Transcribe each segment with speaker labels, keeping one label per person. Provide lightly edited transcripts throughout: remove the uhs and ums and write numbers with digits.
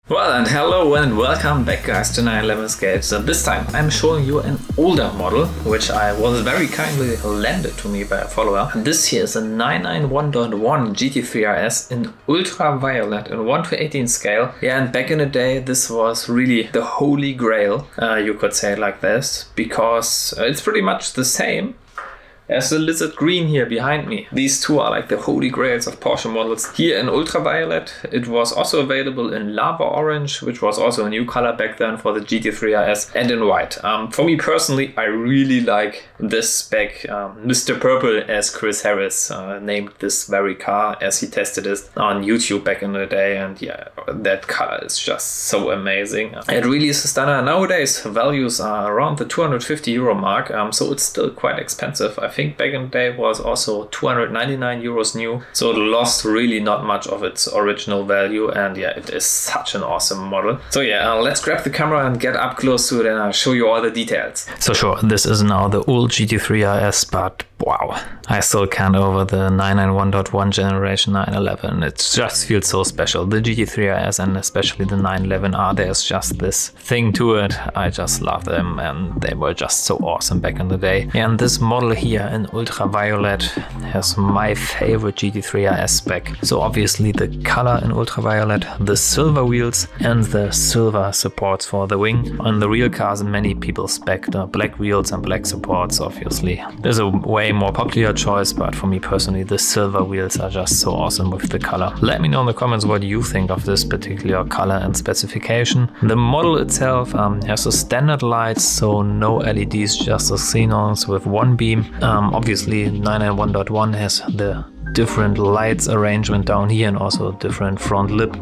Speaker 1: Well, and hello and welcome back guys to 911 Escape. So this time I'm showing you an older model which I was very kindly lended to me by a follower. And this here is a 991.1 GT3 RS in ultraviolet in 1:18 scale. Yeah, and back in the day this was really the holy grail, you could say it like this, because it's pretty much the same as the lizard green here behind me. These two are like the holy grails of Porsche models. Here in ultraviolet, it was also available in lava orange, which was also a new color back then for the GT3 RS, and in white. For me personally, I really like this spec. Mr. Purple, as Chris Harris named this very car as he tested it on YouTube back in the day, and yeah, that color is just so amazing. It really is a stunner. Nowadays, values are around the 250 euro mark, so it's still quite expensive. I think back in the day it was also 299 euros new, so it lost really not much of its original value, and yeah, it is such an awesome model. So yeah, let's grab the camera and get up close to it and I'll show you all the details. So sure, this is now the old GT3 RS, but wow, I still can't over the 991.1 generation 911. It just feels so special. The GT3 RS and especially the 911R, there's just this thing to it. I just love them and they were just so awesome back in the day. And this model here in ultraviolet has my favorite GT3 RS spec. So obviously the color in ultraviolet, the silver wheels and the silver supports for the wing. On the real cars many people spec the black wheels and black supports, obviously. There's a way more popular choice, but for me personally the silver wheels are just so awesome with the color. Let me know in the comments what you think of this particular color and specification. The model itself has a standard lights, so no LEDs, just the xenons with one beam. Obviously 991.1 has the different lights arrangement down here and also different front lip,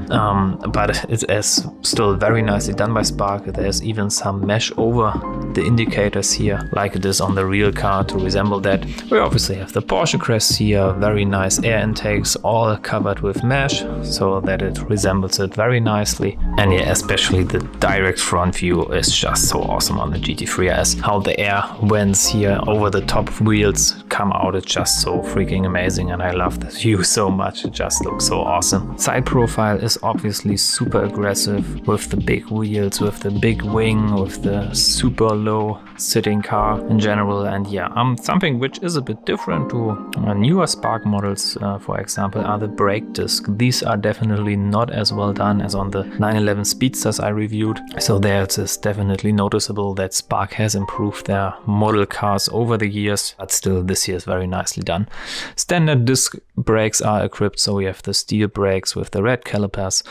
Speaker 1: but it is still very nicely done by Spark. There's even some mesh over the indicators here like it is on the real car to resemble that. We obviously have the Porsche crest here, very nice air intakes all covered with mesh so that it resembles it very nicely. And yeah, especially the direct front view is just so awesome on the GT3 RS. How the air vents here over the top wheels come out, it's just so freaking amazing, and I love this view so much. It just looks so awesome. Side profile is obviously super aggressive with the big wheels, with the big wing, with the super low sitting car in general. And yeah, something which is a bit different to newer Spark models, for example, are the brake discs. These are definitely not as well done as on the 911 Speedsters I reviewed. So there it is definitely noticeable that Spark has improved their model cars over the years, but still this here is very nicely done. Standard disc brakes are equipped, so we have the steel brakes with the red calipers.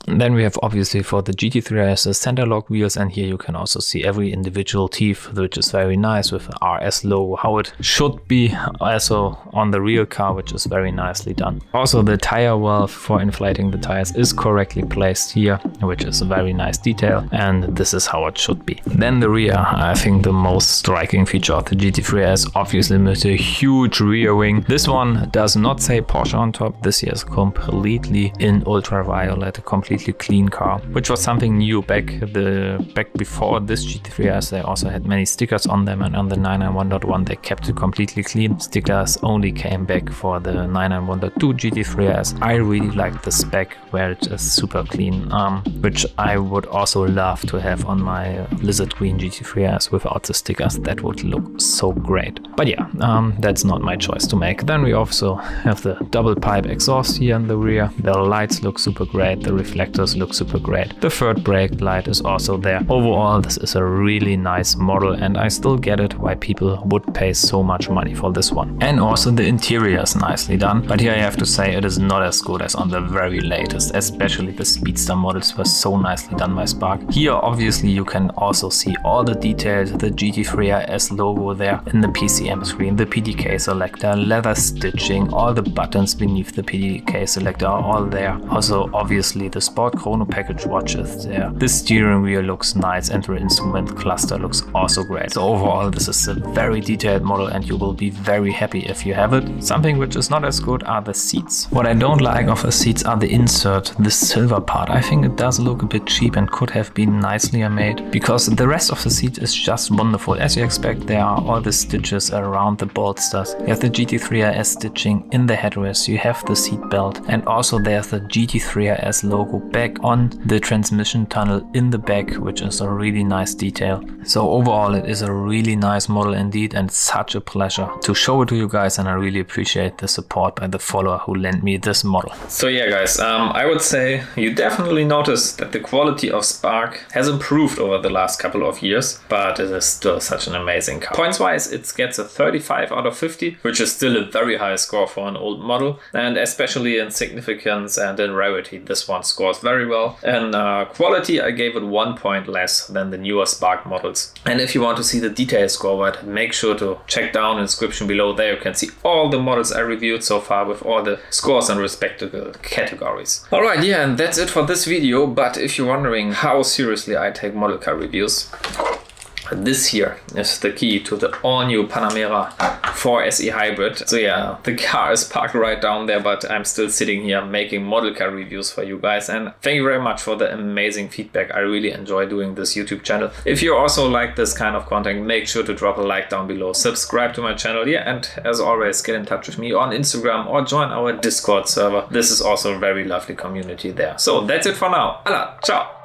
Speaker 1: And then we have obviously for the GT3 RS the center lock wheels, and here you can also see every individual teeth, which is very nice with the RS logo, how it should be also on the real car, which is very nicely done. Also the tire valve for inflating the tires is correctly placed here, which is a very nice detail, and this is how it should be. Then the rear, I think the most striking feature of the GT3 RS, obviously with a huge rear wing. This one does not say Porsche on top. This here is completely in ultraviolet, completely clean car, which was something new back before this GT3 RS. They also had many stickers on them, and on the 991.1 they kept it completely clean. Stickers only came back for the 991.2 GT3 RS. I really like the spec where it is super clean, which I would also love to have on my lizard green GT3 RS without the stickers. That would look so great. But yeah, that's not my choice to make. Then we also have the double pipe exhaust here in the rear. The lights look super great, the reflectors look super great. The third brake light is also there. Overall, this is a really nice model, and I still get it why people would pay so much money for this one. And also the interior is nicely done, but here I have to say it is not as good as on the very latest, especially the Speedster models were so nicely done by Spark. Here obviously you can also see all the details, the GT3 RS logo there in the PCM screen, the PDK selector, leather stitching, all the buttons beneath the PDK selector are all there. Also obviously the Sport Chrono package watch is there. The steering wheel looks nice and the instrument cluster looks also great. So overall this is a very detailed model and you will be very happy if you have it. Something which is not as good are the seats. What I don't like of the seats are the insert, the silver part. I think it does look a bit cheap and could have been nicely made, because the rest of the seat is just wonderful. As you expect, there are all the stitches around the bolsters. You have the GT3 RS stitching in the headrest, you have the seat belt, and also there's the GT3 RS logo turbo back on the transmission tunnel in the back, which is a really nice detail. So overall it is a really nice model indeed, and such a pleasure to show it to you guys, and I really appreciate the support by the follower who lent me this model. So yeah guys, I would say you definitely notice that the quality of Spark has improved over the last couple of years, but it is still such an amazing car. Points wise, it gets a 35 out of 50, which is still a very high score for an old model, and especially in significance and in rarity, this one scores very well. And quality, I gave it 1 point less than the newer Spark models. And if you want to see the detailed scoreboard, make sure to check down in the description below. There you can see all the models I reviewed so far with all the scores and respective categories. Alright, yeah, and that's it for this video. But if you're wondering how seriously I take model car reviews, this here is the key to the all-new Panamera 4 SE Hybrid. So yeah, the car is parked right down there, but I'm still sitting here making model car reviews for you guys. And thank you very much for the amazing feedback. I really enjoy doing this YouTube channel. If you also like this kind of content, make sure to drop a like down below, subscribe to my channel, yeah, and as always, get in touch with me on Instagram or join our Discord server. This is also a very lovely community there. So that's it for now. Alla, ciao!